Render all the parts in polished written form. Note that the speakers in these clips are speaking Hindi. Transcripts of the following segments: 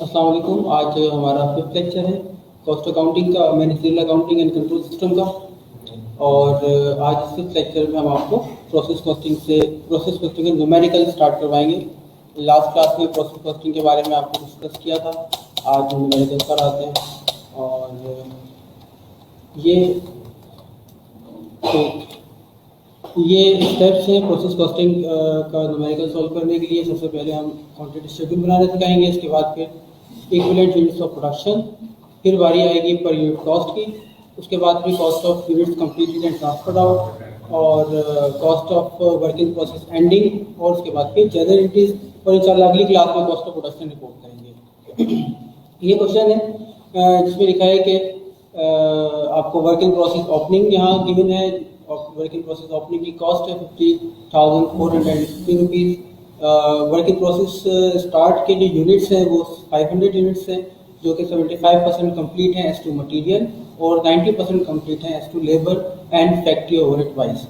अस्सलाम वालेकुम। आज हमारा 5th लेक्चर है कॉस्ट अकाउंटिंग का, managerial accounting and control system का। और आज इस 5th लेक्चर में हम आपको प्रोसेस कॉस्टिंग के न्यूमेरिकल स्टार्ट करवाएंगे। लास्ट क्लास में प्रोसेस कॉस्टिंग के बारे में आपको डिस्कस किया था, आज न्यूमेरिकल पर आते हैं। और ये स्टेप्स हैं प्रोसेस कॉस्टिंग का न्यूमेरिकल सॉल्व करने के लिए। सबसे पहले हम क्वांटिटी शेड्यूल बनाना सिखाएंगे, इसके बाद फिर इक्विवेलेंट यूनिट्स ऑफ प्रोडक्शन, फिर बारी आएगी पर यूनिट कॉस्ट की, उसके बाद फिर cost of units completed and transferred out, और cost of work in process ending, और उसके बाद फिर जनरल एंट्रीज, और इंशाल्लाह अगली क्लास में कॉस्ट ऑफ प्रोडक्शन रिपोर्ट करेंगे। ये क्वेश्चन है जिसमें लिखा है कि आपको वर्क इन प्रोसेस ओपनिंग यहाँ गिवन है। वर्क इन प्रोसेस ओपनिंग की कॉस्ट है 50,450 rupees. Work in process start के जो यूनिट्स हैं वो 500 यूनिट्स हैं, जो कि 75% कंप्लीट हैं एज टू मटीरियल, और 90% कंप्लीट हैं as to labour and factory overhead wise.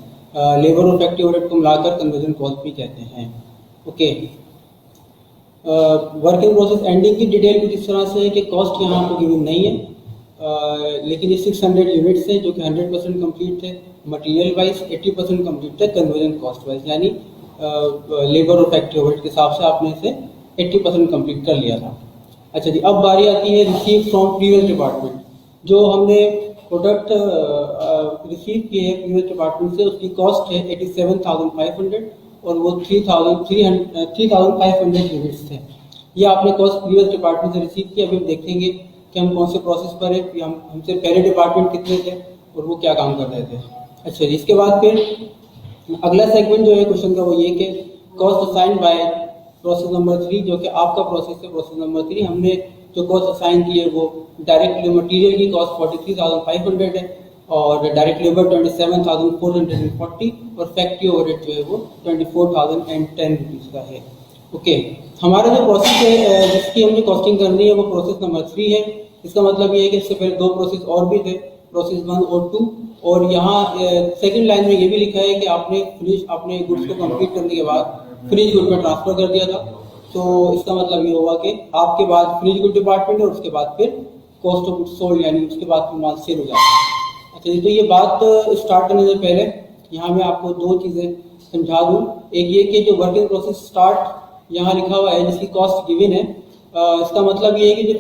Labour और फैक्ट्री ओवरहेड को मिलाकर कन्वर्जन कॉस्ट भी कहते हैं। Okay, work in process ending की डिटेल कुछ इस तरह से है कि कॉस्ट यहाँ आपको गिवन नहीं है, लेकिन ये 600 यूनिट्स हैं जो कि 100% कंप्लीट थे मटेरियल वाइज, 80% कंप्लीट थे कन्वर्जन कॉस्ट वाइज, यानी लेबर और फैक्ट्री ओवरहेड के हिसाब से आपने इसे 80% कंप्लीट कर लिया था। अच्छा जी, अब बारी आती है रिसीव फ्रॉम प्रीवियस डिपार्टमेंट। जो हमने प्रोडक्ट रिसीव किए हैं प्रीवियस डिपार्टमेंट से, उसकी कॉस्ट है 87,500 और वो 3,500 यूनिट्स थे। ये आपने कॉस्ट प्रीवियस डिपार्टमेंट से रिसीव किया। अभी हम देखेंगे कि हम कौन से प्रोसेस पर है, हमसे पहले डिपार्टमेंट कितने थे और वो क्या काम कर रहे थे। अच्छा जी, इसके बाद फिर अगला सेगमेंट जो है क्वेश्चन का वो ये कि cost assign bye process number 3, जो कि आपका प्रोसेस है प्रोसेस नंबर 3। हमने जो कॉस्ट असाइन की है वो डायरेक्ट मटेरियल की कॉस्ट 43,500 है, और डायरेक्ट लेबर 27,440, और फैक्ट्री ओवरहेड जो है वो 24,010 रुपीज़ का है। ओके, हमारा जो प्रोसेस है जिसकी हमने कॉस्टिंग करनी है वो प्रोसेस नंबर 3 है। इसका मतलब ये है कि इससे पहले दो प्रोसेस और भी थे, प्रोसेस 1 और 2। और यहाँ सेकंड लाइन में ये भी लिखा है कि आपने गुड्स को कंप्लीट करने के बाद फिनिश गुड में ट्रांसफर कर दिया था। तो इसका मतलब ये हुआ कि आपके बाद फिनिश गुड डिपार्टमेंट है और उसके बाद फिर कॉस्ट ऑफ गुड्स सोल्ड, यानी उसके बाद फिर माल सेल हो जाता है। अच्छा, तो ये बात स्टार्ट करने से पहले यहाँ मैं आपको दो चीज़ें समझा दूँ। एक ये कि जो वर्क इन प्रोसेस स्टार्ट यहाँ लिखा हुआ है जिसकी कॉस्ट गिवन है, इसका मतलब ये है कि जो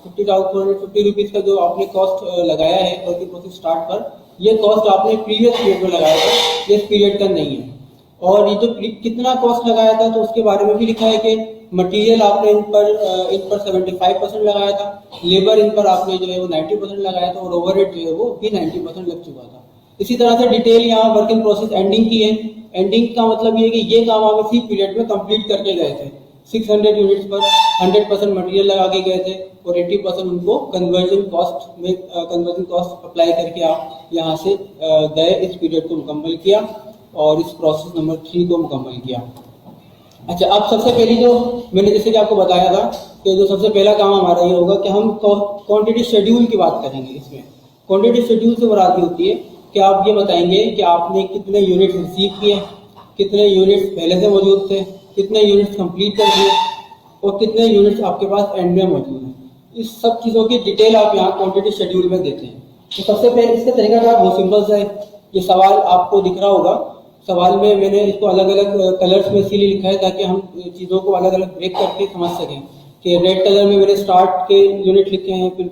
50,450 रुपीज़ का जो आपने कॉस्ट लगाया है वर्क इन प्रोसेस स्टार्ट पर, ये कॉस्ट आपने प्रीवियस पीरियड में लगाया था, ये इस पीरियड का नहीं है। और ये जो कितना कॉस्ट लगाया था तो उसके बारे में भी लिखा है कि मटेरियल आपने इन पर 75% लगाया था, लेबर इन पर आपने जो है वो 90% लगाया था, और ओवरहेड जो है वो भी 90% लग चुका था। इसी तरह से डिटेल यहाँ वर्क इन प्रोसेस एंडिंग की है। एंडिंग का मतलब ये है कि ये काम आप इसी पीरियड में कंप्लीट करके गए थे। 600 यूनिट्स पर 100% मटेरियल लगा के गए थे, और 80% उनको कन्वर्जन कॉस्ट अप्लाई करके आप यहाँ से गए, इस पीरियड को मुकम्मल किया और इस प्रोसेस नंबर 3 को मुकम्मल किया। अच्छा, अब सबसे पहली जो मैंने जैसे कि आपको बताया था कि जो सबसे पहला काम हमारा ये होगा कि हम क्वांटिटी शेड्यूल की बात करेंगे। इसमें क्वांटिटी शेड्यूल से मुराद होती है कि आप ये बताएंगे कि आपने कितने यूनिट्स रिसीव किए, कितने यूनिट्स पहले से मौजूद थे, कितने यूनिट्स कंप्लीट कर दिए, और कितने यूनिट्स आपके पास एंड में मौजूद हैं। इस सब चीज़ों की डिटेल आप यहाँ क्वांटिटी शेड्यूल में देते हैं। तो सबसे पहले इसका तरीका क्या बहुत सिंपल सा है। ये सवाल आपको दिख रहा होगा, सवाल में मैंने इसको अलग अलग कलर्स में इसीलिए लिखा है ताकि हम चीज़ों को अलग अलग ब्रेक करके समझ सकें। कि रेड कलर में मैंने स्टार्ट के यूनिट लिखे हैं, फिर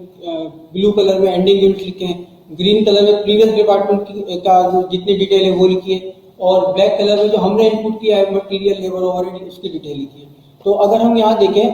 ब्लू कलर में एंडिंग यूनिट लिखे हैं, ग्रीन कलर में प्रीवियस डिपार्टमेंट का जितनी डिटेल है वो लिखी है, और ब्लैक कलर में जो हमने इनपुट किया है मटेरियल लेबर ओवरहेड उसकी डिटेल लिखी है। तो अगर हम यहाँ देखें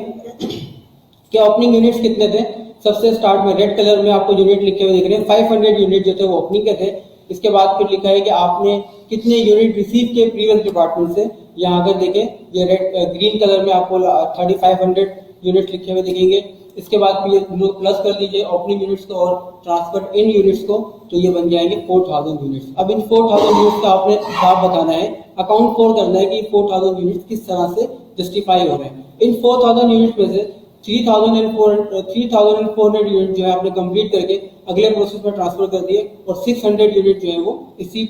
कि ओपनिंग यूनिट्स कितने थे, सबसे स्टार्ट में रेड कलर में आपको यूनिट लिखे हुए दिख रहे हैं, 500 यूनिट जो थे वो ओपनिंग के थे। इसके बाद फिर लिखा है कि आपने कितने यूनिट रिसीव किए प्रीवियस डिपार्टमेंट से। यहाँ अगर देखें ये ग्रीन कलर में आपको 3500 यूनिट लिखे हुए दिखेंगे। इसके बाद फिर ये प्लस कर लीजिए ओपनिंग यूनिट्स को और ट्रांसफर इन यूनिट्स को, तो ये बन जाएंगे 4000 यूनिट्स। अब इन 4000 यूनिट्स का आपने हिसाब बताना है, अकाउंट फॉर करना है कि 4000 यूनिट्स किस तरह से जस्टिफाई हो रहे हैं। इन 4000 यूनिट्स में से 3,400 यूनिट जो है आपने कंप्लीट करके अगले प्रोसेस में ट्रांसफर कर दिए, और 600 यूनिट जो है वो इसी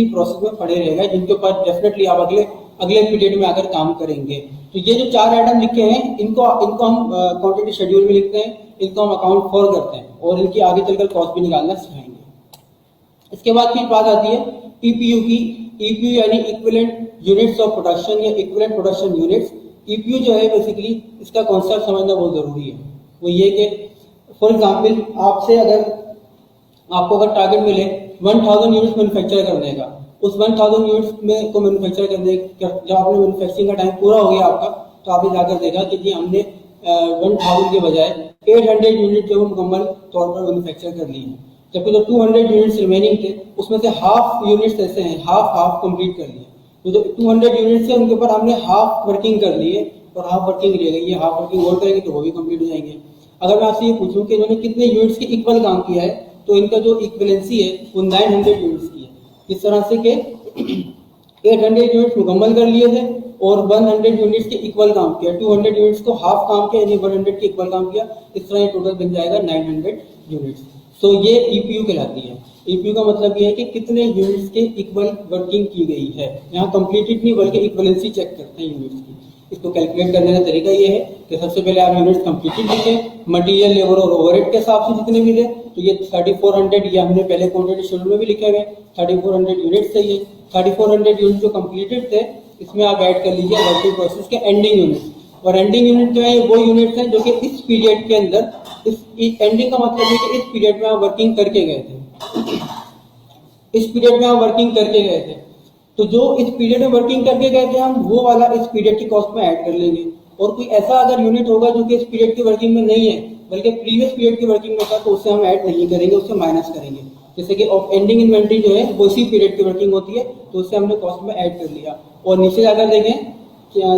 प्रोसेस में पड़े रहेगा, जिनके ऊपर डेफिनेटली आप अगले अगले पीरियड में आकर काम करेंगे। तो ये जो 4 आइटम लिखे हैं इनको हम क्वांटिटी शेड्यूल में लिखते हैं, इनको हम अकाउंट फॉर करते हैं और इनकी आगे चलकर कॉस्ट भी निकालना सिखाएंगे। इसके बाद फिर बात आती है ईपीयू की। ईपीयू यानी इक्विवेलेंट यूनिट्स ऑफ प्रोडक्शन या इक्विवेलेंट प्रोडक्शन यूनिट्स। ईपीयू जो है बेसिकली इसका कॉन्सेप्ट समझना बहुत जरूरी है। वो ये कि फॉर एग्जाम्पल आपसे अगर आपको अगर टारगेट मिले 1000 यूनिट्स मैन्युफैक्चर करने का, उस 1000 यूनिट्स में को मैन्युफैक्चर करने जब आपने मैन्युफैक्चरिंग का टाइम पूरा हो गया आपका, तो आपने जाकर देखा कि जी हमने 1000 के बजाय 800 यूनिट जो मुकम्मल तौर पर मैन्युफैक्चर कर ली है, जबकि जो 200 यूनिट्स रिमेनिंग थे उसमें से हाफ यूनिट्स ऐसे हैं, हाफ कंप्लीट कर लिए। तो जो 200 यूनिट्स है उनके ऊपर हमने हाफ वर्किंग कर ली है और हाफ वर्किंग रह गई है, हाफ वर्किंग और करेंगे तो वो भी कंप्लीट हो जाएंगे। अगर मैं आपसे ये पूछूं कि इन्होंने कितने यूनिट्स के इक्वल काम किया है, तो इनका जो इक्विवेलेंसी है वो 900 यूनिट्स की है। इस तरह से कि 800 यूनिट्स मुकम्मल कर लिए थे और 100 यूनिट्स के इक्वल काम किया, 200 यूनिट्स को हाफ काम किया यानी 100 के इक्वल काम किया। इस तरह ये टोटल बन जाएगा 900 यूनिट्स। सो ये ईपीयू कहलाती है। ईपीयू का मतलब ये है कि कितने यूनिट्स के इक्वल वर्किंग की गई है। यहाँ कंप्लीटेड नहीं बल्कि इक्विवेलेंसी चेक करते हैं यूनिट्स की। इसको कैलकुलेट करने का तरीका ये है कि सबसे पहले आप यूनिट्स कंप्लीटेड लिखें, मटेरियल, लेबर और ओवरहेड के हिसाब से जितने मिले, तो ये 3400 ये हमने पहले क्वांटिटी शेड्यूल में भी लिखे हुए 3400 यूनिट्स है। ये 3400 यूनिट जो कंप्लीटेड थे इसमें आप ऐड कर लीजिए वर्किंग प्रोसेस के एंडिंग यूनिट। और एंडिंग यूनिट जो है वो यूनिट्स हैं जो कि इस पीरियड के अंदर, इस एंडिंग का मतलब है कि इस पीरियड में आप वर्किंग करके गए थे, इस पीरियड में आप वर्किंग करके गए थे। तो जो इस पीरियड में वर्किंग करके गए थे हम वो वाला इस पीरियड की कॉस्ट में ऐड कर लेंगे। और कोई ऐसा अगर यूनिट होगा जो कि इस पीरियड की वर्किंग में नहीं है बल्कि प्रीवियस पीरियड की वर्किंग में था, तो उसे हम ऐड नहीं करेंगे, उससे माइनस करेंगे। जैसे कि एंडिंग इन्वेंट्री जो है वो इसी पीरियड की वर्किंग होती है, तो उससे हमने कॉस्ट में ऐड कर लिया। और नीचे जाकर देखें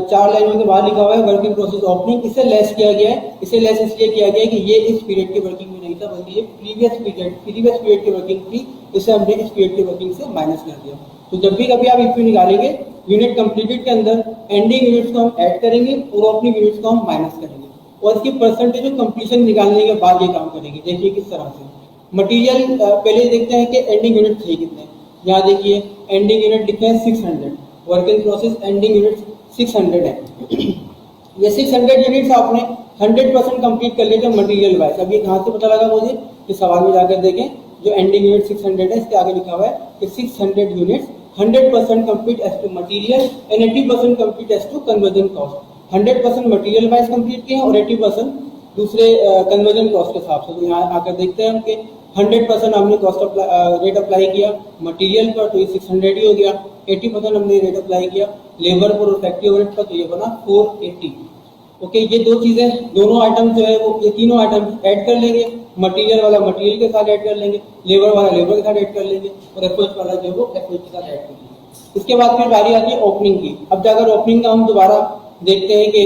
4 लाइनों के बाद लिखा हुआ है वर्किंग प्रोसेस ओपनिंग, इसे लेस किया गया है। इसे लेस इसलिए किया गया है कि ये इस पीरियड की वर्किंग में नहीं था बल्कि ये प्रीवियस पीरियड की वर्किंग थी, इसे हमने इस पीरियड की वर्किंग से माइनस कर दिया। तो जब भी कभी आप ईपीयू निकालेंगे यूनिट कंप्लीटेड के अंदर एंडिंग यूनिट्स को हम ऐड करेंगे और ओपनिंग यूनिट्स को हम माइनस करेंगे और इसकी परसेंटेज ऑफ कंप्लीशन निकालने के बाद ये काम करेंगे। देखिए किस तरह से। मटेरियल पहले देखते हैं कि एंडिंग यूनिट थे कितने। यहाँ देखिए एंडिंग यूनिट लिखे हैं 600, वर्किंग प्रोसेस एंडिंग यूनिट 600 है। ये 600 यूनिट्स आपने 100% कंप्लीट कर लिए थे मटेरियल वाइज। अब ये कहाँ से पता लगा मुझे कि सवाल में जाकर देखें, जो एंडिंग यूनिट 600 है इसके आगे लिखा हुआ है कि 600 units 100% complete as to material and 80% complete as to conversion cost. 100% material wise complete किए और 80% दूसरे कन्वर्जन कॉस्ट के हिसाब से। तो यहाँ आकर देखते हैं हम कि 100% हमने कॉस्ट रेट अप्लाई किया मटेरियल पर, तो ये 600 ही हो गया। 80% हमने रेट अप्लाई किया लेबर पर और फैक्ट्री ओवरहेड पर, तो ये बना 480। ओके, ये दो चीजें, दोनों आइटम जो है वो ये तीनों आइटम ऐड कर लेंगे। मटेरियल वाला मटेरियल के साथ ऐड कर लेंगे, लेबर वाला लेबर के साथ ऐड कर लेंगे और एफओएच वाला जो है वो एफओएच के साथ ऐड कर लेंगे। इसके बाद फिर बारी आती है ओपनिंग की। अब जाकर ओपनिंग का हम दोबारा देखते हैं कि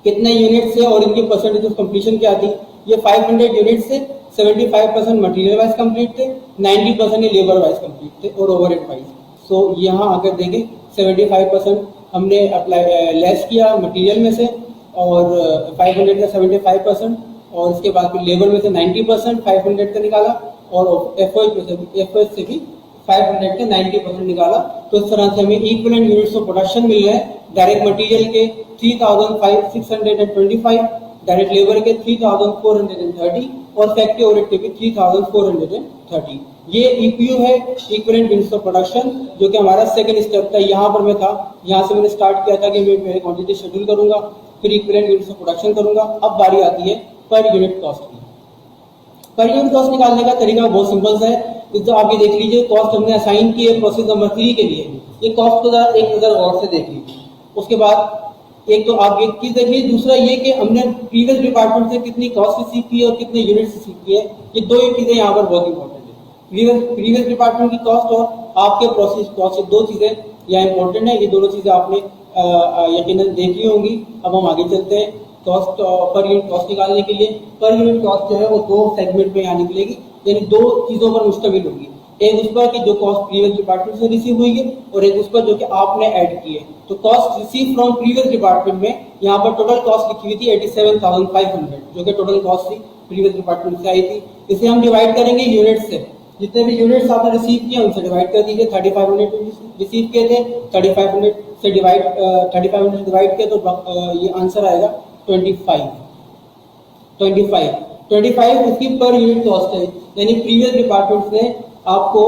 कितने यूनिट से और इनकी परसेंटेज ऑफ कंप्लीशन क्या थी। ये 500 यूनिट से 75% मटेरियल वाइज कंप्लीट थे, 90% ये लेबर वाइज कंप्लीट थे और ओवरहेड वाइज। सो यहाँ आकर देखें 75% हमने अप्लाई लेस किया मटेरियल में से और 500 का 75% और इसके बाद फिर लेबर में से 90% 500 का निकाला और एफओएच से भी 500 का 90% निकाला। तो इस तरह से हमें इक्विवेलेंट यूनिट्स ऑफ प्रोडक्शन मिल रहे हैं। डायरेक्ट मटेरियल के 3625, डायरेक्ट लेबर के 3430 और फैक्ट्री ओवरहेड के भी 3430। ये ईपीयू है, इक्विवेलेंट यूनिट्स ऑफ प्रोडक्शन, जो कि हमारा सेकंड स्टेप था। यहाँ पर मैं था, यहाँ से मैंने स्टार्ट किया था कि मैं पहले क्वांटिटी शेड्यूल करूंगा फिर इक्विवेलेंट यूनिट्स ऑफ प्रोडक्शन करूंगा। अब बारी आती है पर यूनिट कॉस्ट की। पर यूनिट कॉस्ट निकालने का तरीका बहुत सिंपल सा है। तो आप ये देख लीजिए कॉस्ट हमने असाइन की है प्रोसेस नंबर 3 के लिए। ये कॉस्ट को एक नजर और से देख लीजिए। उसके बाद एक तो आप एक चीज देखिए, दूसरा ये कि हमने प्रीवियस डिपार्टमेंट से कितनी कॉस्ट रिसीव की है और कितने यूनिट रिसीव किए हैं। ये दो ही चीजें यहाँ पर बहुत इंपॉर्टेंट है। प्रीवियस डिपार्टमेंट की कॉस्ट और आपके प्रोसेस कॉस्ट, ये दो चीजें यहाँ इंपॉर्टेंट है। ये दोनों चीजें आपने यकीनन देखी होंगी। अब हम आगे चलते हैं कॉस्ट पर यूनिट कॉस्ट निकालने के लिए। पर यूनिट कॉस्ट जो है वो दो सेगमेंट में यहाँ निकलेगी, यानी दो चीजों पर मुश्तमिल होगी। एक उस पर कि जो कॉस्ट प्रीवियस डिपार्टमेंट से रिसीव हुई है और एक उस पर जो कि आपने ऐड की है। तो cost receive from previous department में यहाँ पर टोटल कॉस्ट लिखी हुई थी 87,500, जो कि टोटल कॉस्ट थी प्रीवियस डिपार्टमेंट से आई थी। इसे हम डिवाइड करेंगे यूनिट से। जितने भी यूनिट्स आपने रिसीव किए उनसे डिवाइड कर दीजिए। 3500 रिसीव किए थे, 3500 से डिवाइड 3500 डिवाइड किया तो ये आंसर आएगा 25 इसकी पर यूनिट कॉस्ट है। यानी प्रीवियस डिपार्टमेंट्स ने आपको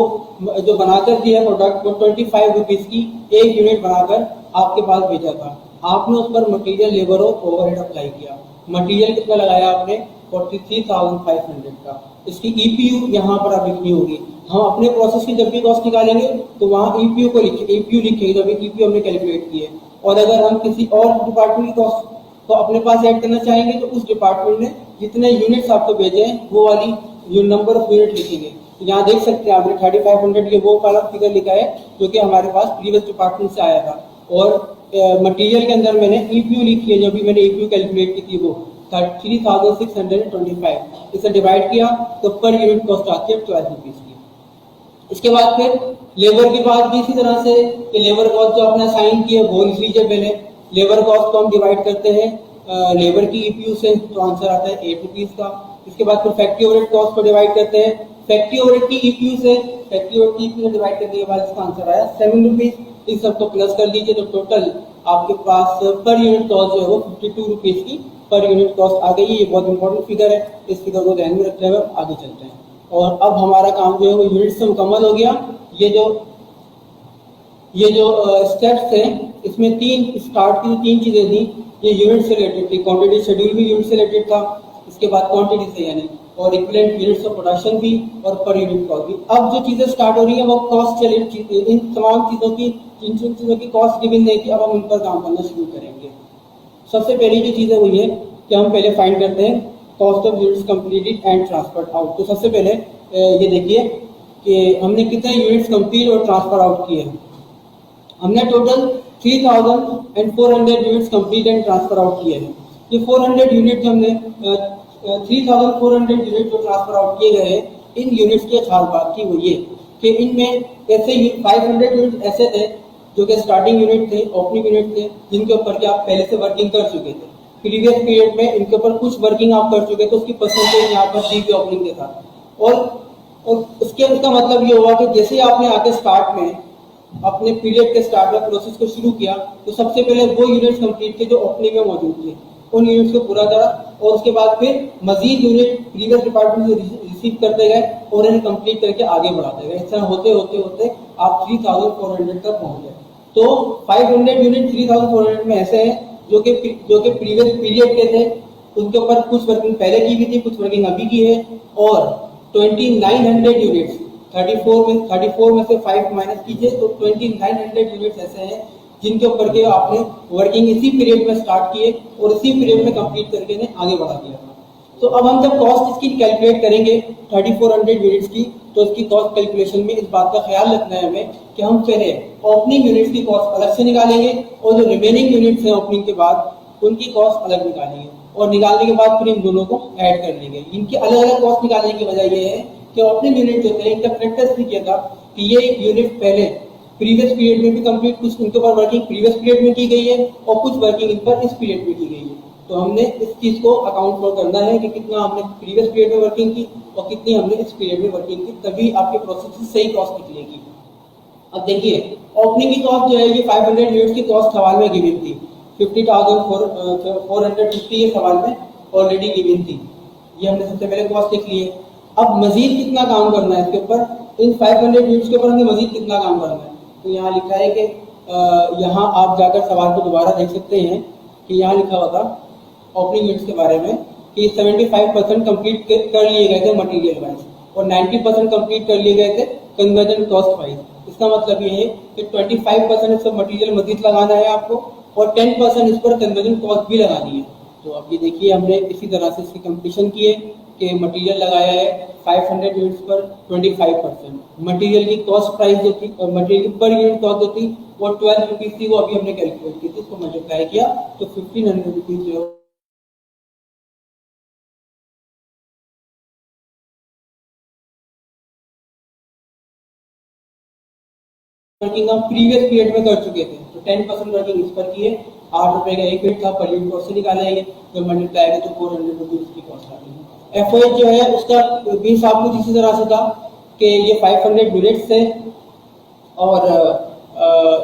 जो बनाकर दिया प्रोडक्ट वो 25 रुपीज की एक यूनिट बनाकर आपके पास भेजा था। आपने उस पर मटेरियल, लेबर और ओवरहेड अप्लाई किया। मटेरियल कितना लगाया आपने? 43,500 का। इसकी ईपीयू यहाँ पर आप लिखनी होगी। हम अपने प्रोसेस की जब भी कॉस्ट निकालेंगे तो वहाँ ईपीयू को ईपीयू लिखेंगे, जब ईपीयू हमने कैलकुलेट की है। और अगर हम किसी और डिपार्टमेंट की कॉस्ट को अपने पास ऐड करना चाहेंगे तो उस डिपार्टमेंट ने जितने यूनिट्स आपको भेजे हैं वो वाली नंबर ऑफ यूनिट लिखेंगे। यहाँ देख सकते हैं आपने 3500 ये वो वाला फिगर लिखा है जो कि हमारे पास प्रीवियस डिपार्टमेंट से आया था। और मटेरियल के अंदर मैंने ईपीयू लिखी है, जो भी मैंने ईपीयू कैलकुलेट की थी वो 36,625। इसे डिवाइड किया तो पर यूनिट कॉस्ट आती है 12 रुपीज की। इसके बाद फिर लेबर की बात भी इसी तरह से कि लेबर कॉस्ट जो आपने असाइन की है वो लिख लीजिए पहले। लेबर कॉस्ट को हम डिवाइड करते हैं लेबर की ईपीयू से, तो आंसर आता है 8 रुपीज का। इसके बाद फिर फैक्ट्री ओवरहेड कॉस्ट को डिवाइड करते हैं फैक्ट्री ओवरहेड की ईपीयू से। फैक्ट्री ओवरहेड की ईपीयू से डिवाइड करने के बाद इसका आंसर आया 7 रुपीज। इस सबको प्लस कर दीजिए तो टोटल आपके पास पर यूनिट कॉस्ट जो है वो 52 रुपीज की पर यूनिट कॉस्ट आ गई है। ये बहुत इंपॉर्टेंट फिगर है, इस फिगर को ध्यान में रखते हुए आगे चलते हैं। और अब हमारा काम जो है वो यूनिट से मुकम्मल हो गया। ये जो स्टेप्स हैं इसमें तीन स्टार्ट की तीन चीजें थी, ये यूनिट से रिलेटेड थी। क्वांटिटी शेड्यूल भी यूनिट से रिलेटेड था, इसके बाद क्वांटिटी से यानी, और इक्विवेलेंट यूनिट्स ऑफ प्रोडक्शन भी, और पर यूनिट कॉस्ट भी। अब जो चीजें स्टार्ट हो रही है वो कॉस्ट से रिलेटेड, इन तमाम चीजों की जिन चीजों की कॉस्ट गिवन नहीं थी अब हम उन पर काम करना शुरू करेंगे। सबसे पहली जो चीज है वो ये कि हम पहले फाइंड करते हैं cost of units completed and transferred out. तो सबसे पहले ये देखिए कि हमने कितने यूनिट्स कंप्लीट और ट्रांसफर आउट किए हैं। हमने total 3,400 units complete and transfer out किए हैं। ये 400 यूनिट जो हमने 3,400 यूनिट जो ट्रांसफर आउट किए गए हैं, इन यूनिट्स की खास बात थी वो ये कि इनमें ऐसे 500 यूनिट ऐसे थे जो कि स्टार्टिंग यूनिट थे, ओपनिंग यूनिट थे, जिनके ऊपर कि आप पहले से वर्किंग कर चुके थे। प्रीवियस पीरियड में इनके ऊपर कुछ वर्किंग आप कर चुके थे, उसकी परसेंटेज यहाँ पर दी गई ओपनिंग के साथ। और उसका मतलब ये हुआ कि जैसे आपने आके स्टार्ट में अपने पीरियड के स्टार्ट में प्रोसेस को शुरू किया तो सबसे पहले वो यूनिट्स कंप्लीट थे जो ओपनिंग में मौजूद थे, उन यूनिट्स को पूरा करा। और उसके बाद फिर मजीद यूनिट प्रीवियस डिपार्टमेंट से रिसीव करते गए और इन्हें कंप्लीट करके आगे बढ़ाते गए। इस तरह होते होते होते आप 3,400 तक पहुंच गए। तो 500 यूनिट 3,400 में ऐसे हैं जो कि प्रीवियस पीरियड के थे, उनके ऊपर कुछ वर्किंग पहले की भी थी, कुछ वर्किंग अभी की है। और 2900 यूनिट्स 34 में से 5 माइनस कीजिए तो 2900 यूनिट्स ऐसे हैं जिनके ऊपर के आपने वर्किंग इसी पीरियड में स्टार्ट किए और इसी पीरियड में कंप्लीट करके इन्हें आगे बढ़ा दिया था। तो अब हम जब कॉस्ट इसकी कैलकुलेट करेंगे 3400 यूनिट्स की, तो इसकी कॉस्ट कैलकुलेशन में इस बात का ख्याल रखना है हमें कि हम पहले ओपनिंग यूनिट्स की कॉस्ट अलग से निकालेंगे और जो रिमेनिंग यूनिट्स हैं ओपनिंग के बाद उनकी कॉस्ट अलग निकालेंगे, और निकालने के बाद फिर इन दोनों को ऐड कर लेंगे। इनकी अलग अलग कॉस्ट निकालने की वजह यह है कि ओपनिंग यूनिट जो थे इनका प्रैक्टिस भी किया था कि ये यूनिट पहले प्रीवियस पीरियड में भी कंप्लीट, कुछ इनके ऊपर वर्किंग प्रीवियस पीरियड में की गई है और कुछ वर्किंग इन पर इस पीरियड में की गई है। तो हमने इस चीज को अकाउंट फॉर करना है कि कितना हमने प्रीवियस पीरियड में वर्किंग की और कितनी हमने इस पीरियड में वर्किंग की, तभी आपके प्रोसेस की सही कॉस्ट निकलेगी। अब देखिए ओपनिंग की कॉस्ट जो है ये 500 यूनिट्स की कॉस्ट सवाल में गिवन थी, 50,450 ये सवाल में ऑलरेडी गिवन थी। ये हमने सबसे पहले कॉस्ट लिख ली है। अब मजीद कितना काम करना है इसके ऊपर, इन 500 यूनिट्स के ऊपर हमें मजीद कितना काम करना है। तो यहाँ लिखा है कि यहाँ आप जाकर सवाल को दोबारा देख सकते हैं कि यहाँ लिखा होगा ओपनिंग यूनिट्स के बारे में कि 75% कंप्लीट कर लिए गए थे मटेरियल वाइज और 90% कंप्लीट कर लिए गए थे कन्वर्जन कॉस्ट वाइज। इसका मतलब ये है कि 25% इस पर मटेरियल मजीद लगाना है आपको और 10% इस पर कन्वर्जन कॉस्ट भी लगानी है। तो अब ये देखिए हमने इसी तरह से इसकी कंपटीशन की है कि मटेरियल लगाया है 500 यूनिट्स पर 25%। मटेरियल की कॉस्ट प्राइस जो थी और मटेरियल की पर यूनिट कॉस्ट जो थी वो 12 रुपीज थी, वो अभी हमने कैलकुलेट की थी, इसको मल्टीप्लाई किया तो 1500 रुपीज जो वर्किंग हम प्रीवियस पीरियड में कर चुके थे। तो 10% वर्किंग इस पर की है, 8 रुपए का एक यूनिट था, पर यूनिट कॉस्ट से निकाला है, जब मल्टीप्लाई करें तो 400 रुपीज की कॉस्ट आ गई। एफओएच जो है उसका भी हिसाब कुछ इसी तरह से था कि ये 500 यूनिट्स थे और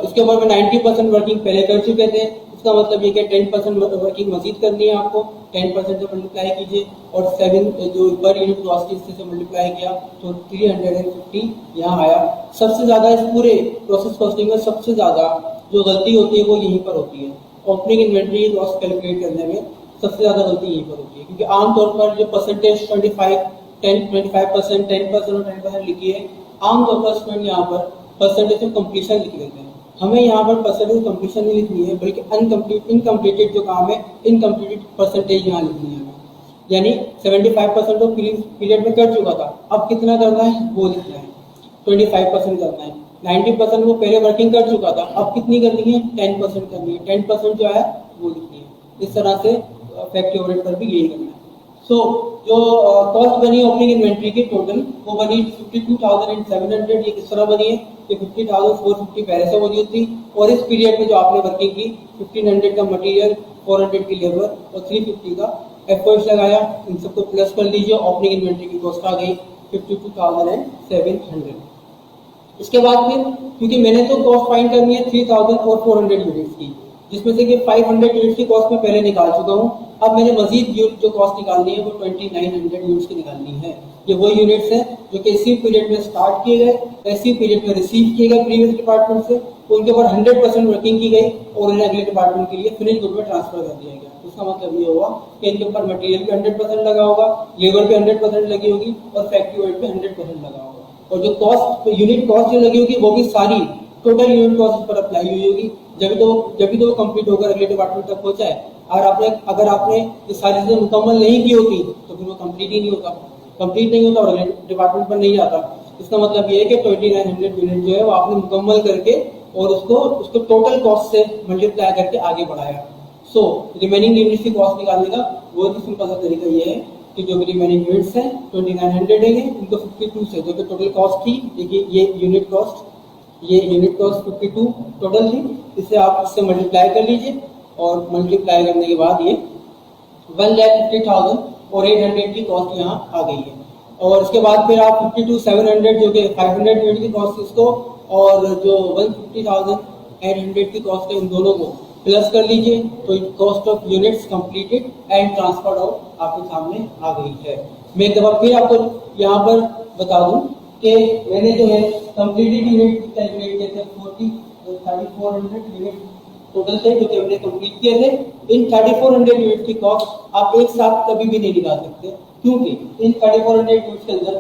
इसके ऊपर में 90% वर्किंग पहले कर चुके थे। इसका मतलब ये कि 10% वर्किंग मजीद करनी है आपको, 10% से मल्टीप्लाई कीजिए और 7 जो पर यूनिट कॉस्ट इससे मल्टीप्लाई किया तो 350 यहाँ आया। सबसे ज़्यादा इस पूरे प्रोसेस कॉस्टिंग में सबसे ज़्यादा जो गलती होती है वो यहीं पर होती है। ओपनिंग इन्वेंट्री कॉस्ट कैलकुलेट करने में सबसे ज़्यादा गलती यहीं पर होती है, क्योंकि आमतौर पर जो परसेंटेज 25% 10% और 10% लिखी है, आमतौर पर स्टूडेंट यहाँ पर परसेंटेज ऑफ कंप्लीशन लिख देते हैं। हमें यहाँ पर परसेंटेज कंप्लीशन नहीं लिखनी है, बल्कि इनकम्प्लीटेड जो काम है इनकम्प्लीटेड परसेंटेज यहाँ लिखनी है। यानी 75% तो पीरियड में कर चुका था, अब कितना करना है वो लिखना है, 25% करना है। 90% वो पहले वर्किंग कर चुका था, अब कितनी करनी है, 10% करनी है। 10% जो है वो लिखनी है। इस तरह से फैक्ट्री ओवरहेड पर भी यही करना है। सो जो कॉस्ट बनी ओपनिंग इन्वेंट्री की टोटल वो बनी 52,700। ये किस तरह बनी है कि 50,450 पहले से मौजूद थी और इस पीरियड में जो आपने वर्किंग की 1500 का मटेरियल, 400 की लेबर और 350 का एफर्ट्स लगाया, इन सबको प्लस कर लीजिए, ओपनिंग इन्वेंट्री की कॉस्ट आ गई 52,700। इसके बाद फिर क्योंकि मैंने तो कॉस्ट फाइंड करनी है 3,400 यूनिट्स की, जिसमें से कि 500 यूनिट्स की कॉस्ट मैं पहले निकाल चुका हूँ। अब मैंने मजीद जो कॉस्ट निकालनी है वो 2900 यूनिट्स की निकालनी है। ये वो यूनिट्स हैं जो कि इसी पीरियड में स्टार्ट किए गए, इसी पीरियड में रिसीव किए गए प्रीवियस डिपार्टमेंट से, उनके ऊपर 100% वर्किंग की गई और उन्हें अगले डिपार्टमेंट के लिए फिनिश गुड में ट्रांसफर कर दिया गया। इसका मतलब ये हुआ कि इनके ऊपर मटेरियल पे 100% लगा होगा, लेबर पे 100% लगी होगी और फैक्ट्री ओवरहेड पे 100% लगा होगा। और जो कॉस्ट यूनिट कॉस्ट जो लगी होगी वो भी सारी total unit cost per apply हुई होगी, जब भी तो कंप्लीट होकर अगले डिपार्टमेंट तक पहुंचा है। और अगर आपने ये सारी चीजें मुकम्मल नहीं की होती तो फिर वो कंप्लीट ही नहीं होता, कंप्लीट नहीं होता और अगले डिपार्टमेंट पर नहीं जाता। इसका मतलब ये है कि 2900 यूनिट जो है वो आपने मुकम्मल करके और उसको टोटल कॉस्ट से मल्टीप्लाई करके आगे बढ़ाया। सो रिमेनिंग यूनिट्स की कॉस्ट निकालने का बहुत ही सिंपल सा तरीका ये है कि जो भी रिमेनिंग यूनिट्स हैं 2900 है, उनको 52 से जो कि टोटल कॉस्ट थी, देखिए ये यूनिट कॉस्ट 52 टोटल थी, इसे आप इससे मल्टीप्लाई कर लीजिए और मल्टीप्लाई करने के बाद ये 1,50,800 की कॉस्ट यहाँ आ गई है। और इसके बाद फिर आप 52,700 जो कि 500 यूनिट की कॉस्ट इसको और जो 150,800 की कॉस्ट है, इन दोनों को प्लस कर लीजिए तो cost of units completed and transferred out आपके सामने आ गई है। मैं एक दफा फिर आपको यहाँ पर बता दूं कि मैंने जो है कंप्लीटेड यूनिट कैलकुलेट किए थे 3,400 यूनिट टोटल थे जो कि हमने कंप्लीट किए थे। इन 3,400 यूनिट की कॉस्ट आप एक साथ कभी भी नहीं निकाल सकते, क्योंकि इन 3,400 यूनिट के अंदर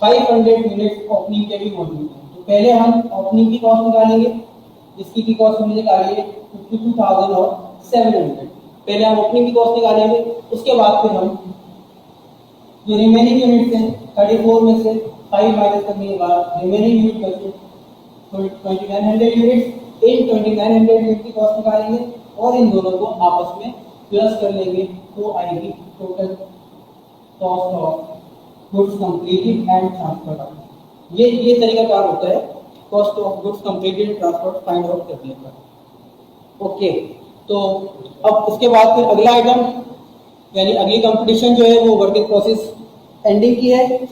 500 यूनिट ओपनिंग के भी मौजूद हैं। तो पहले हम ओपनिंग की कॉस्ट निकालेंगे, जिसकी की कॉस्ट हमने निकाली है 52,700। पहले हम ओपनिंग की कॉस्ट निकालेंगे, उसके बाद फिर हम जो रिमेनिंग यूनिट है 34 में से 5 माइनस करने के बाद रिमेनिंग यूनिट बचे 2900 यूनिट। इन 2900 यूनिट की कॉस्ट निकालेंगे और इन दोनों को आपस में प्लस कर लेंगे तो आएगी total cost of goods completed and transferred out. ये तरीका कार होता है cost of goods completed and transferred find out करने का। ओके, तो अब उसके बाद फिर अगला आइटम यानी अगली कंपटीशन जो है वो वर्किंग प्रोसेस एंडिंग की है।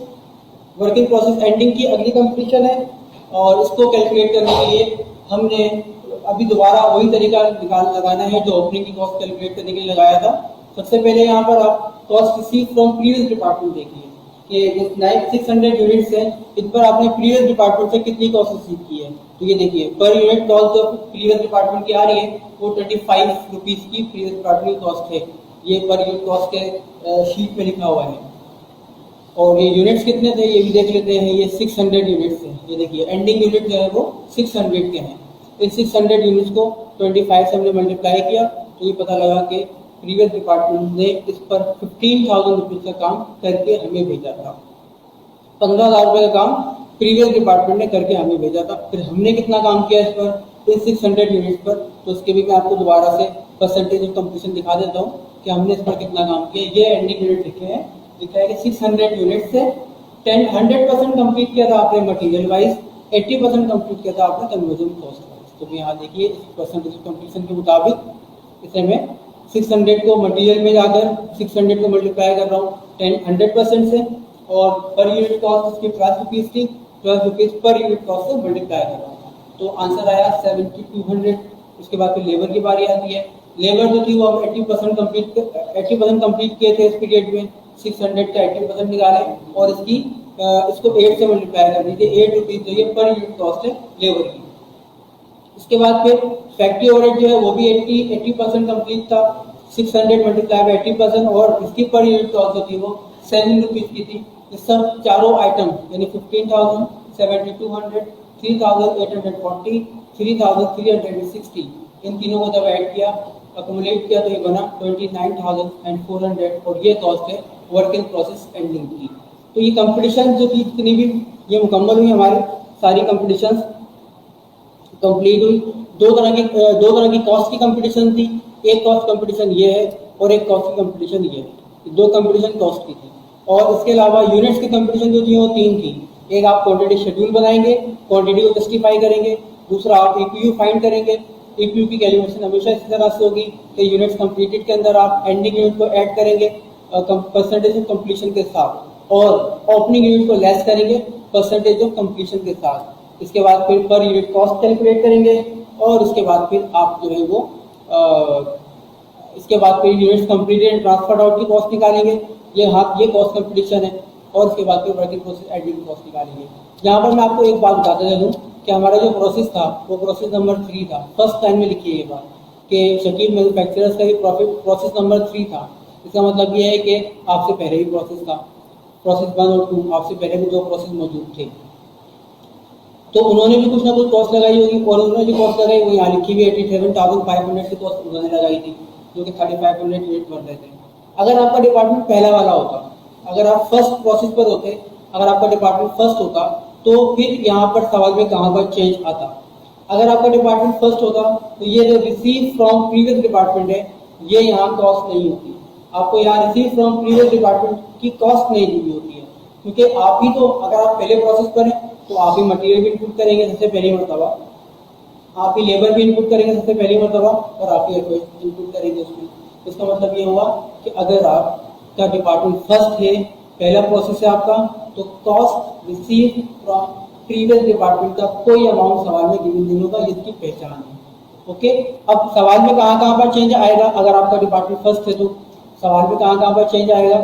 वर्किंग प्रोसेस एंडिंग की अगली कंपटीशन है और इसको कैलकुलेट करने के लिए हमने अभी दोबारा वही तरीका लगाना है जो ओपनिंग की कॉस्ट कैलकुलेट करने के लिए लगाया था। सबसे पहले यहाँ पर आप cost receive from previous department देखिए कि 600 यूनिट्स हैं, इन पर आपने प्रीवियस डिपार्टमेंट से कितनी कॉस्ट रिसीव की है। तो ये देखिए पर यूनिट कॉस्ट जो प्रीवियस डिपार्टमेंट की आ रही है वो 25 रुपीज की प्रीवियस डिपार्टमेंट की कॉस्ट है। ये पर यूनिट कॉस्ट के शीट में लिखा हुआ है। और ये यूनिट्स कितने थे ये भी देख लेते हैं। ये 600 यूनिट्स हैं। ये देखिए एंडिंग यूनिट जो है वो 600 के हैं। इन 600 यूनिट्स को 25 से हमने मल्टीप्लाई किया तो ये पता लगा कि प्रीवियस डिपार्टमेंट ने इस पर 15,000 रुपीज का काम करके हमें भेजा था। 15,000 रुपये का काम प्रीवियस डिपार्टमेंट ने करके हमें भेजा था। फिर हमने कितना काम किया इस पर, इस 600 यूनिट्स पर, तो उसके भी मैं आपको दोबारा से परसेंटेज ऑफ कंप्लीशन दिखा देता हूँ कि हमने इस पर कितना काम किया। ये एंडिंग यूनिट लिखे हैं, लिखा है कि 600 यूनिट से 100% कंप्लीट किया था आपने मटेरियल वाइज, 80% कंप्लीट किया था आपने कन्वर्जन कॉस्ट वाइज। तो यहाँ देखिए परसेंटेज कंप्लीशन के मुताबिक इसे मैं 600 को मटेरियल में जाकर 600 को मल्टीप्लाई कर रहा हूँ 100% से और पर यूनिट कॉस्ट उसकी 50 रुपीज थी 12 रुपीज पर यूनिट कॉस्ट से मल्टीप्लाई कर रहा हूँ, तो आंसर आया 7200। उसके बाद फिर लेबर की बारी आती है। लेबर जो थी वो हम 80% कंप्लीट किए थे इस पीरियड में, 600 का 80% निकाले और इसको 8 से मल्टीप्लाई कर दीजिए, 8 रुपीज जो ये पर यूनिट कॉस्ट है लेबर की। इसके बाद फिर फैक्ट्री ओवरहेड जो है वो भी 80% कंप्लीट था, 600 मल्टीप्लाई बाय 80% और इसकी पर यूनिट कॉस्ट जो थी वो 7 रुपीज की थी। ये सब चारों आइटम यानी 15,000, 7200, 3,840, 3,360 इन तीनों को जब ऐड किया, अकोमोडेट किया तो ये बना 29,400 और ये कॉस्ट है वर्क इन प्रोसेस एंडिंग की। तो ये कंपटीशन जो थी जितनी भी ये मुकम्मल हुई, हमारी सारी कंपटीशन कंप्लीट हुई। दो तरह की कॉस्ट की कंपटीशन थी, एक कॉस्ट कंपटीशन ये है और एक कॉस्ट की कंपटीशन ये है। दो कंपटीशन कॉस्ट की थी और इसके अलावा यूनिट्स की कंपटीशन जो थी वो 3 थी। एक आप क्वांटिटी शेड्यूल बनाएंगे, क्वांटिटी को जस्टिफाई करेंगे, दूसरा आप ईपीयू फाइंड करेंगे। ईपीयू की कैलकुलेशन हमेशा इसी तरह से होगी कि यूनिट्स कंप्लीटेड के अंदर आप एंडिंग यूनिट को ऐड करेंगे परसेंटेज ऑफ कंप्लीशन के साथ और ओपनिंग यूनिट को लेस करेंगे परसेंटेज ऑफ कंप्लीशन के साथ। इसके बाद फिर पर यूनिट कॉस्ट कैलकुलेट करेंगे और उसके बाद फिर आप जो है वो इसके बाद फिर units completed and transferred out की कॉस्ट निकालेंगे। ये कॉस्ट कंपटीशन है और उसके बाद फिर वर्किंग प्रोसेस एडिंग कॉस्ट निकालेंगे। यहाँ पर मैं आपको एक बात बताता चलूँ कि हमारा जो प्रोसेस था वो प्रोसेस नंबर 3 था। फर्स्ट टाइम में लिखी है ये बात कि शकील मैन्युफैक्चरर्स का ये प्रोसेस नंबर 3 था। इसका मतलब ये है कि आपसे पहले भी प्रोसेस था, प्रोसेस 1 और 2 आपसे पहले भी 2 प्रोसेस मौजूद थे, तो उन्होंने भी कुछ ना कुछ कॉस्ट लगाई होगी और उन्होंने जो कॉस्ट लगाई वो यहाँ लिखी हुई 87,500 की कॉस्ट उन्होंने लगाई थी जो कि 3,500 यूनिट भर रहे थे। अगर आपका डिपार्टमेंट पहला वाला होता, अगर आप फर्स्ट प्रोसेस पर होते, अगर आपका डिपार्टमेंट फर्स्ट होता तो फिर यहाँ पर सवाल में कहाँ पर चेंज आता। अगर आपका डिपार्टमेंट फर्स्ट होता तो ये जो रिसीव फ्रॉम प्रीवियस डिपार्टमेंट है ये यहाँ कॉस्ट नहीं होती। आपको यहाँ रिसीव फ्रॉम प्रीवियस डिपार्टमेंट की कॉस्ट नहीं दी होती है क्योंकि आप ही तो, अगर आप पहले प्रोसेस पर हैं तो आप ही मटेरियल भी इनपुट करेंगे सबसे पहली मरतबा, आप ही लेबर भी इनपुट करेंगे सबसे पहली मरतबा और आप ही इनपुट करेंगे उसमें। इसका मतलब ये हुआ कि अगर आपका डिपार्टमेंट फर्स्ट है, पहला प्रोसेस है आपका, तो cost receive from previous department का कोई अमाउंट सवाल में गिवन नहीं होगा, इसकी पहचान है। ओके, अब सवाल में कहाँ पर चेंज आएगा? अगर आपका डिपार्टमेंट फर्स्ट है तो सवाल में कहाँ पर चेंज आएगा?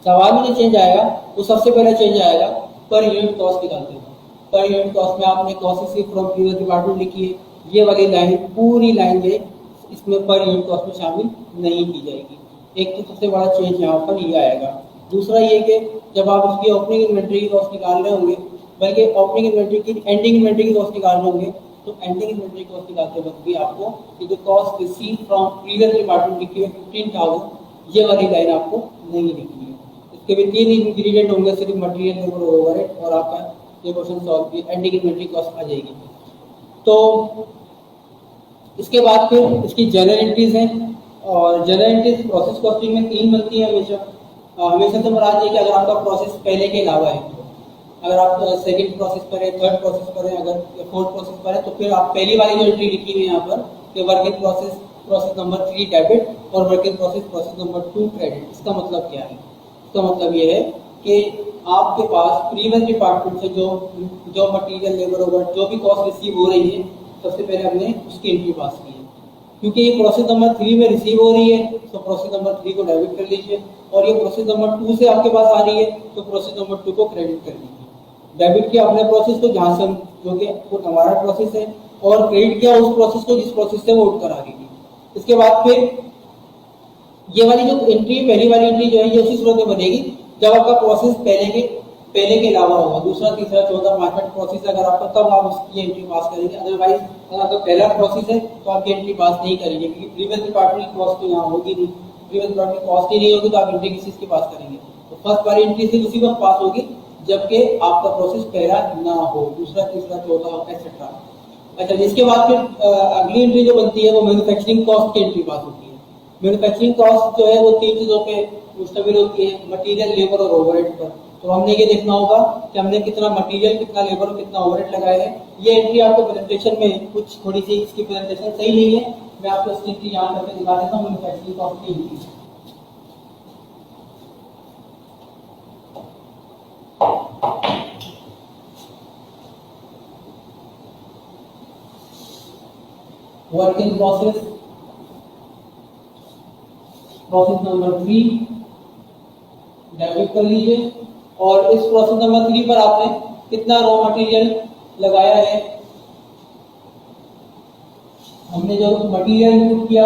सवाल में जो चेंज आएगा वो सबसे पहले चेंज आएगा पर यूनिट कॉस्ट निकालते हैं। पर यूनिट कॉस्ट में आपने cost receive from previous department लिखी है, ये वाली लाइन पूरी लाइन जो इसमें पर यूनिट कॉस्ट में शामिल नहीं की जाएगी। एक तो सबसे बड़ा चेंज यहाँ पर ये आएगा। दूसरा ये कि जब आप इसकी ओपनिंग इन्वेंट्री की कॉस्ट निकाल रहे होंगे, बल्कि ओपनिंग इन्वेंट्री की एंडिंग इन्वेंट्री की कॉस्ट निकाल रहे होंगे, तो एंडिंग इन्वेंट्री कॉस्ट निकालते वक्त भी आपको ये जो cost receive from previous department लिखी है 15,000, ये वाली लाइन आपको नहीं लिखनी है। इसके भी 3 इंग्रेडिएंट होंगे, सिर्फ मटेरियल, लेबर और ओवरहेड, और आपका ये क्वेश्चन सॉल्व की एंडिंग इन्वेंट्री कॉस्ट आ जाएगी। तो इसके बाद फिर इसकी जनरल एंट्रीज हैं और जनरल एंट्रीज प्रोसेस कॉस्टिंग में 3 बनती है हमेशा तो मुराद ये कि अगर आपका प्रोसेस पहले के अलावा है, अगर आप सेकंड प्रोसेस पर है, थर्ड प्रोसेस पर है, अगर फोर्थ प्रोसेस पर है, तो फिर आप पहली वाली जो एंट्री लिखी हुई है यहाँ पर कि work in process number 3 debit और work in process number 2 credit. इसका मतलब क्या है? इसका मतलब ये है कि आपके पास प्रीवियस डिपार्टमेंट से जो मटेरियल, लेबर, ओवर जो भी कॉस्ट रिसीव हो रही है, सबसे पहले हमने उसकी एंट्री पास की है। क्योंकि ये प्रोसेस नंबर 3 में रिसीव हो रही है तो प्रोसेस नंबर 3 को डेबिट कर लीजिए, और ये प्रोसेस नंबर 2 से आपके पास आ रही है तो प्रोसेस नंबर 2 को क्रेडिट कर लीजिए। डेबिट किया अपने प्रोसेस को जहाँ से जो कि हमारा प्रोसेस है, और क्रेडिट किया उस प्रोसेस को जिस प्रोसेस से वो उठकर आ रही थी। इसके बाद फिर ये वाली जो एंट्री, पहली वाली एंट्री जो है ये उसी सूरत में बनेगी जब आपका प्रोसेस पहले के अलावा होगा। दूसरा, तीसरा, चौथा, पांचवा प्रोसेस अगर आपका, तब आप उसकी एंट्री पास करेंगे। अदरवाइज अगर आपका पहला प्रोसेस है तो आपकी एंट्री पास नहीं करेंगे, क्योंकि प्रीवियस डिपार्टमेंट की कॉस्ट तो यहाँ होगी नहीं। प्रीवियस डिपार्टमेंट की कॉस्ट ही नहीं होगी तो आप एंट्री किस चीज की पास करेंगे? तो फर्स्ट वाली एंट्री सिर्फ उसी वक्त पास होगी जबकि आपका प्रोसेस पहला ना हो, दूसरा, तीसरा, चौथा, एक्सेट्रा। अच्छा, इसके बाद फिर अगली एंट्री जो बनती है वो मैन्युफैक्चरिंग कॉस्ट की एंट्री पास होती है। मैन्युफैक्चरिंग कॉस्ट जो है वो 3 चीजों पे मुश्तमिल होती है, मटेरियल, लेबर और ओवरहेड पर। तो हमने ये देखना होगा कि हमने कितना मटेरियल, कितना लेबर और कितना ओवरहेड लगाए हैं। ये एंट्री आपको प्रेजेंटेशन में कुछ थोड़ी सी इसकी प्रेजेंटेशन सही नहीं है, मैं आपको इसकी एंट्री यहाँ करके दिखा देता हूँ। मैन्युफैक्चरिंग कॉस्ट की entry work in process, process number 3 debit कर लीजिए। और इस प्रोसेस नंबर 3 पर आपने कितना रॉ मटेरियल लगाया है, हमने जो मटेरियल इनपुट किया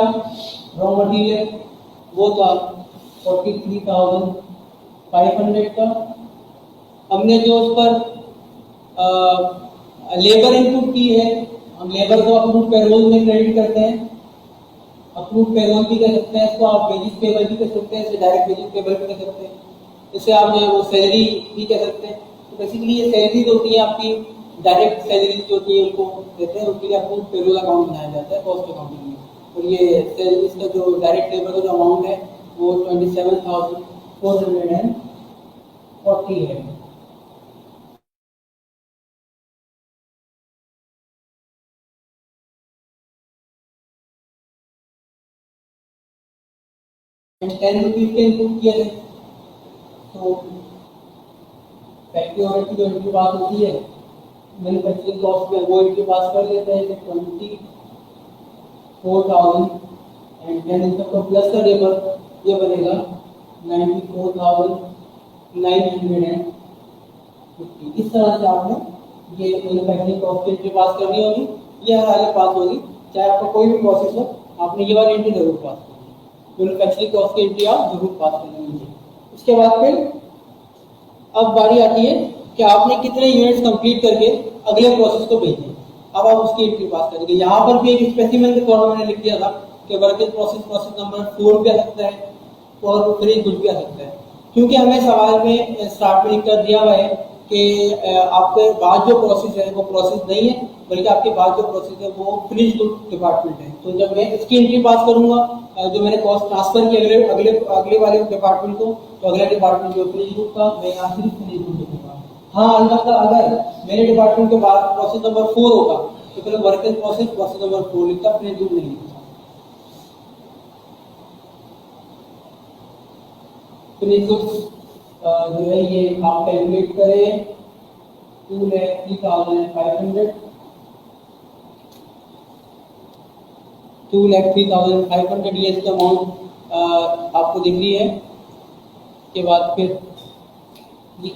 रॉ मटेरियल वो था 43,500 का। हमने जो उस पर लेबर इनपुट की है, हम लेबर को अप्रूव पेरोल में क्रेडिट करते हैं, अप्रूव पेरोल भी कर सकते हैं, इसको आप वेजेस पेबल भी कर सकते हैं, इसे डायरेक्ट वेजेस पेबल भी कर सकते हैं, इसे आप जो है वो सैलरी भी कह सकते हैं। तो बेसिकली ये सैलरी होती है आपकी, डायरेक्ट सैलरी जो होती है उनको देते हैं, उनके लिए आपको पेरोल अकाउंट बनाया जाता है कॉस्ट अकाउंटिंग में। और ये सैलरी इसका जो डायरेक्ट लेबर का जो अमाउंट है वो 27,440 है। एंड 10 रुपीज के इनपुट किए थे, तो फैक्ट्री ऑडिट की जो एंट्री पास होती है मैन्युफैक्चरिंग कॉस्ट में वो एंट्री पास कर लेते हैं कि 24,000 एंड देन इन सबको प्लस का लेबर ये बनेगा 94,950। इस तरह से आपने ये मैन्युफैक्चरिंग कॉस्ट की एंट्री पास करनी होगी, ये हर हाल पास होगी, चाहे आपका कोई भी प्रोसेस हो, आपने ये वाली एंट्री जरूर पास करनी है, मैन्युफैक्चरिंग कॉस्ट की एंट्री आप जरूर पास करनी है। उसके बाद फिर अब बारी आती है कि आपने कितने यूनिट्स कंप्लीट करके अगले प्रोसेस को भेजे, अब आप उसकी एंट्री पास करेंगे। यहाँ पर भी एक स्पेसिमेन के तौर पर मैंने लिख दिया था कि work in process process number 4 भी आ सकता है और फिर कुछ भी आ सकता है, क्योंकि हमें सवाल में स्टार्ट में लिख कर दिया हुआ है कि आपके बाद जो प्रोसेस है वो प्रोसेस नहीं है, बल्कि आपके बाद जो प्रोसेस है वो फिनिश गुड डिपार्टमेंट है। तो जब मैं इसकी एंट्री पास करूंगा, जो मैंने कॉस्ट ट्रांसफर की अगले वाले डिपार्टमेंट को, तो अगला डिपार्टमेंट जो फिनिश गुड का, मैं यहाँ सिर्फ फिनिश गुड लिखूंगा। हाँ, अलबत्ता अगर मेरे डिपार्टमेंट के बाद प्रोसेस नंबर 4 होगा तो फिर work in process process number 4 लिखता, फिनिश गुड नहीं लिखता। फिनिश गुड्स जो है ये आप कैलकुलेट करें 2,03,500 2,03,500 ये इसका अमाउंट आपको दिख रही है। के बाद फिर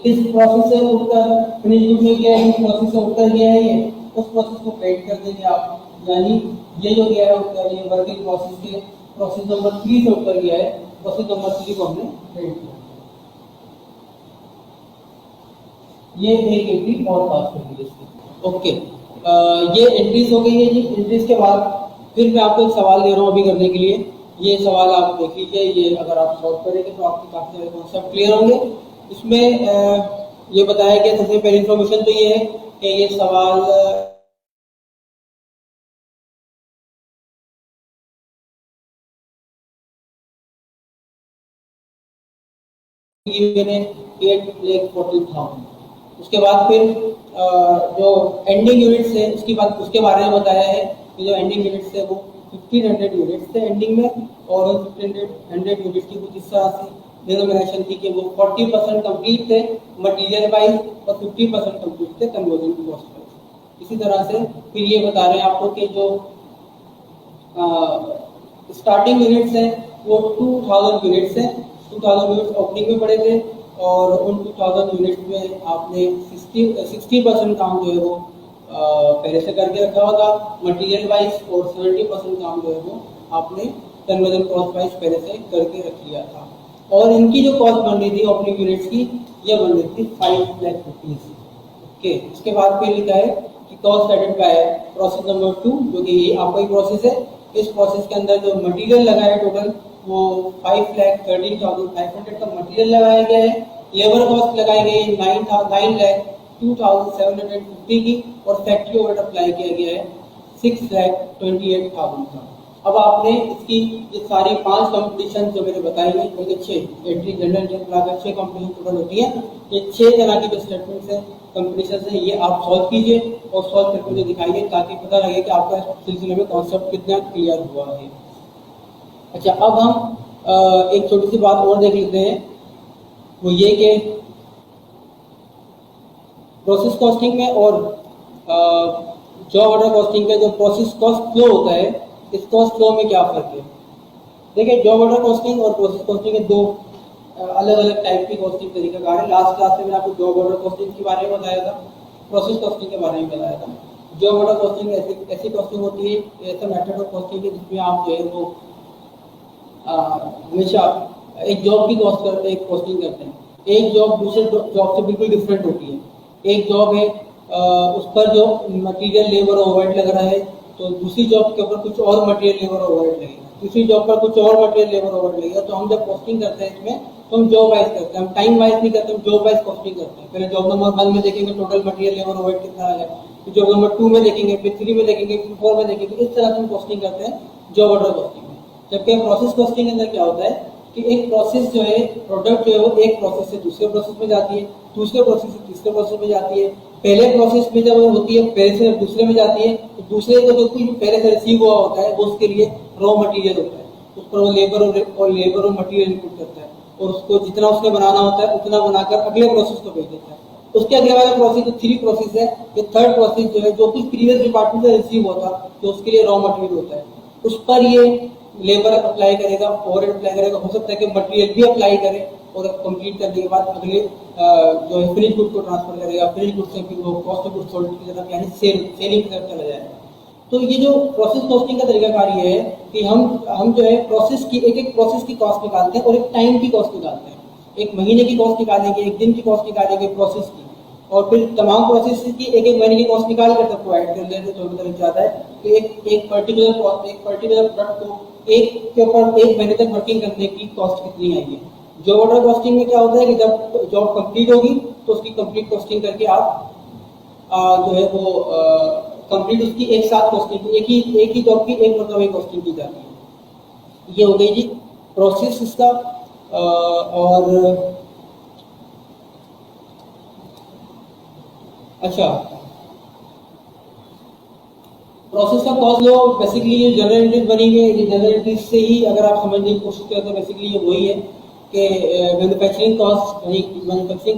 इस प्रोसेस से उठकर फिनिश गुड में गया है, इस प्रोसेस से उठकर गया है, ये उस प्रोसेस को क्रेडिट कर देंगे आप, यानी ये जो गया है ये वर्किंग प्रोसेस के प्रोसेस नंबर 3 से उठकर गया है, प्रोसेस नंबर 3 को हमने क्रेडिट किया। ये एक एंट्री और पास कर दी इसकी। ओके, ये एंट्रीज हो गई है जी। एंट्रीज के बाद फिर मैं आपको एक सवाल दे रहा हूँ अभी करने के लिए, ये सवाल आप देख लीजिए, ये अगर आप सॉल्व करेंगे तो आपके काफी सारे कॉन्सेप्ट क्लियर होंगे। इसमें ये बताया गया, सबसे पहली इंफॉर्मेशन तो ये है कि ये सवाल मैंने 8,40,000। उसके बाद फिर जो एंडिंग यूनिट्स है उसके बारे में बताया है कि जो एंडिंग यूनिट्स है वो 1500 यूनिट्स थे एंडिंग में, और 1500 यूनिट्स की कुछ इस तरह से डिनोमिनेशन थी कि वो 40% कंप्लीट थे मटेरियल वाइज और 50% कंप्लीट थे कन्वर्जन कॉस्ट वाइज। इसी तरह से फिर ये बता रहे हैं आपको कि जो स्टार्टिंग यूनिट्स हैं वो 2000 यूनिट्स हैं, 2000 यूनिट्स ओपनिंग में पड़े थे, और उन 2000 यूनिट्स में आपने 60% काम जो है वो पहले से करके रखा हुआ था मटेरियल वाइज, और 70% काम जो है वो आपने कन्वर्जन कॉस्ट वाइज पहले से करके रख लिया था। और इनकी जो कॉस्ट बन रही थी ओपनिंग यूनिट्स की, ये बन रही थी 5 लाख रुपीज। ओके, इसके बाद फिर लिखा है कि cost added by process number 2, जो कि ये आपका ही प्रोसेस है। इस प्रोसेस के अंदर जो मटेरियल लगा है टोटल वो 5,13,500 का मटेरियल लगाया गया है। लेबर कॉस्ट लगाई गई है 9,02,750 की, और फैक्ट्री ओवरहेड अप्लाई किया गया है 6,28,000 का। अब आपने इसकी ये सारी 5 कंपटीशन जो मैंने बताई है, बल्कि 6 एंट्री जनरल मिलाकर 6 कंपटीशन टोटल होती है। ये 6 तरह की जो स्टेटमेंट्स है कंपटीशन है, ये आप सॉल्व कीजिए और सॉल्व करके मुझे दिखाइए, ताकि पता लगे कि आपका सिलसिले में कॉन्सेप्ट कितना क्लियर हुआ है। अच्छा, अब हम एक छोटी सी बात और देख लेते हैं, वो ये कि प्रोसेस कॉस्टिंग में और जॉब ऑर्डर कॉस्टिंग का जो प्रोसेस कॉस्ट फ्लो होता है, इस कॉस्ट फ्लो में क्या फर्क है? देखिए, जॉब ऑर्डर कॉस्टिंग और प्रोसेस कॉस्टिंग के दो अलग अलग टाइप की कॉस्टिंग तरीकाकार है। लास्ट क्लास में मैंने आपको जॉब ऑर्डर कॉस्टिंग के बारे में बताया था, प्रोसेस कॉस्टिंग के बारे में बताया था। जॉब ऑर्डर कॉस्टिंग ऐसी कॉस्टिंग होती है, ऐसा मेथड ऑफ कॉस्टिंग है जिसमें आप जो है वो हमेशा एक जॉब की कॉस्टिंग करते हैं। एक जॉब दूसरे जॉब से बिल्कुल डिफरेंट होती है। एक जॉब है उस पर जो मटेरियल लेबर ओवरहेड लग रहा है, तो दूसरी जॉब के ऊपर कुछ और मटेरियल लेबर ओवरहेड लगेगा, दूसरी जॉब पर कुछ और मटेरियल लेबर ओवरहेड लगेगा। तो हम जब कॉस्टिंग करते हैं इसमें, तो हम जॉब वाइज करते हैं, हम टाइम वाइज नहीं करते, हम जॉब वाइज कॉस्टिंग करते हैं। पहले जॉब नंबर 1 में देखेंगे टोटल मटेरियल लेबर ओवरहेड कितना आया, फिर जॉब नंबर 2 में देखेंगे, फिर 3 में देखेंगे, फिर 4 में देखेंगे। इस तरह से हम कॉस्टिंग करते हैं जॉब ऑर्डर कॉस्टिंग में। जबकि प्रोसेस कॉस्टिंग के अंदर क्या होता है कि एक प्रोसेस जो है, प्रोडक्ट जो है वो एक प्रोसेस से दूसरे प्रोसेस में जाती है, दूसरे प्रोसेस से तीसरे प्रोसेस में जाती है। पहले प्रोसेस में जब होती है, पहले से दूसरे में जाती है, तो दूसरे को जो कुछ पहले से रिसीव हुआ होता है वो उसके लिए रॉ मटेरियल होता है। उस पर वो लेबर और मटेरियल इनपुट करता है, और उसको जितना उसने बनाना होता है उतना बनाकर अगले प्रोसेस को भेज देता है। उसके अगले वाला प्रोसेस जो 3 प्रोसेस है, ये थर्ड प्रोसेस जो है, जो कुछ प्रीवियस डिपार्टमेंट से रिसीव होता तो उसके लिए रॉ मटेरियल होता है, उस पर ये लेबर अप्लाई करेगा, ओवरहेड अप्लाई करेगा, हो सकता है कि मटेरियल भी अप्लाई करे, और कंप्लीट करने के बाद अगले जो है फिनिश गुड को ट्रांसफर करेगा। फिनिश गुड से फिर वो कॉस्ट ऑफ गुड सोल्ड की तरफ यानी सेलिंग की तरफ चला जाएगा। तो ये जो प्रोसेस कॉस्टिंग का तरीकाकार ये है कि हम जो है प्रोसेस की एक प्रोसेस की कॉस्ट निकालते हैं और एक टाइम की कॉस्ट निकालते हैं। एक महीने की कॉस्ट निकालेंगे, एक दिन की कॉस्ट निकालेंगे प्रोसेस की, और फिर तमाम प्रोसेस की एक एक महीने की कॉस्ट निकाल कर सबको ऐड कर लेते। तो मतलब चाहता है कि एक पर्टिकुलर प्रोडक्ट को एक के ऊपर एक महीने तक वर्किंग करने की कॉस्ट कितनी आएगी। जॉब ऑर्डर कॉस्टिंग में क्या होता है कि जब जॉब कंप्लीट होगी तो उसकी कंप्लीट कॉस्टिंग करके आप जो है वो कंप्लीट उसकी एक साथ कॉस्टिंग, एक ही जॉब की एक मतलब कॉस्टिंग की जाती है। ये हो गई जी प्रोसेस इसका। और अच्छा, प्रोसेस का कॉस्ट लो बेसिकली ये जनरल एंट्रीज बनी हुई है। ये जनरल एंट्रीज से ही अगर आप समझने की कोशिश करें तो बेसिकली ये वही है कि मैन्युफैक्चरिंग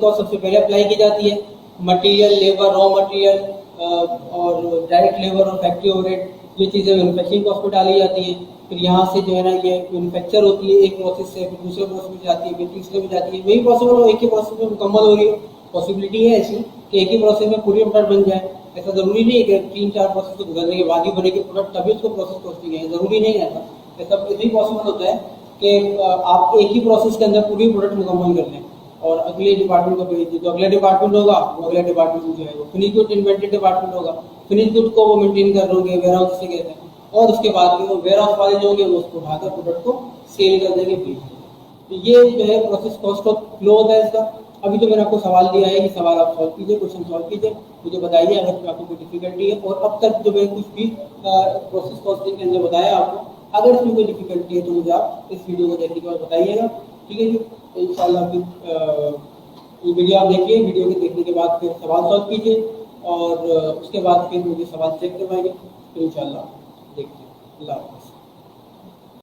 कॉस्ट सबसे पहले अप्लाई की जाती है। मटेरियल, लेबर, रॉ मटेरियल और डायरेक्ट लेबर और फैक्ट्री ओवरहेड, ये चीज़ें मैन्युफैक्चरिंग कॉस्ट पर डाली जाती है। फिर यहाँ से जो है ना ये मैन्युफैक्चर होती है एक प्रोसेस से, फिर दूसरे प्रोसेस में जाती है, फिर तीसरे में जाती है। वही पॉसिबल हो एक ही प्रोसेस में मुकम्मल हो रही है। पॉसिबिलिटी है ऐसी कि एक ही प्रोसेस में पूरी प्रोडक्ट बन जाए। ऐसा जरूरी नहीं है कि 3-4 प्रोसेस को गुजरने के बाद ही बनेगी प्रोडक्ट तभी उसको प्रोसेस कॉस्टिंग है, जरूरी नहीं है ऐसा भी पॉसिबल होता है कि आप एक ही प्रोसेस के अंदर पूरी प्रोडक्ट मुकम्मल कर लें और अगले डिपार्टमेंट को भेज दें। जो अगला डिपार्टमेंट होगा वो अगला डिपार्टमेंट जो है वो फिनिश गुड इन्वेंटरी डिपार्टमेंट होगा, फिनिश गुड को वो मेंटेन कर लोगे, वेयर हाउस से कहते हैं, और उसके बाद में वो वेयर हाउस वाले जो होंगे वो उसको उठाकर प्रोडक्ट को सेल कर देंगे, बेच देंगे। तो ये जो है प्रोसेस कॉस्ट का फ्लो होता है इसका। अभी जो मैंने आपको सवाल दिया है, ये सवाल आप सॉल्व कीजिए, क्वेश्चन सॉल्व कीजिए, मुझे बताइए अगर आपको कोई डिफिकल्टी है। और अब तक जो मैं कुछ भी प्रोसेस कॉस्टिंग के अंदर बताया आपको, अगर इसमें कोई डिफिकल्टी है तो मुझे आप इस वीडियो को देखने के बाद बताइएगा, ठीक है जी। तो इंशाल्लाह फिर ये वीडियो आप देखिए, वीडियो के देखने के बाद फिर सवाल सॉल्व कीजिए, और उसके बाद फिर मुझे सवाल चेक करवाइए, फिर इंशाल्लाह देखते हैं। अल्लाह हाफ़िज़।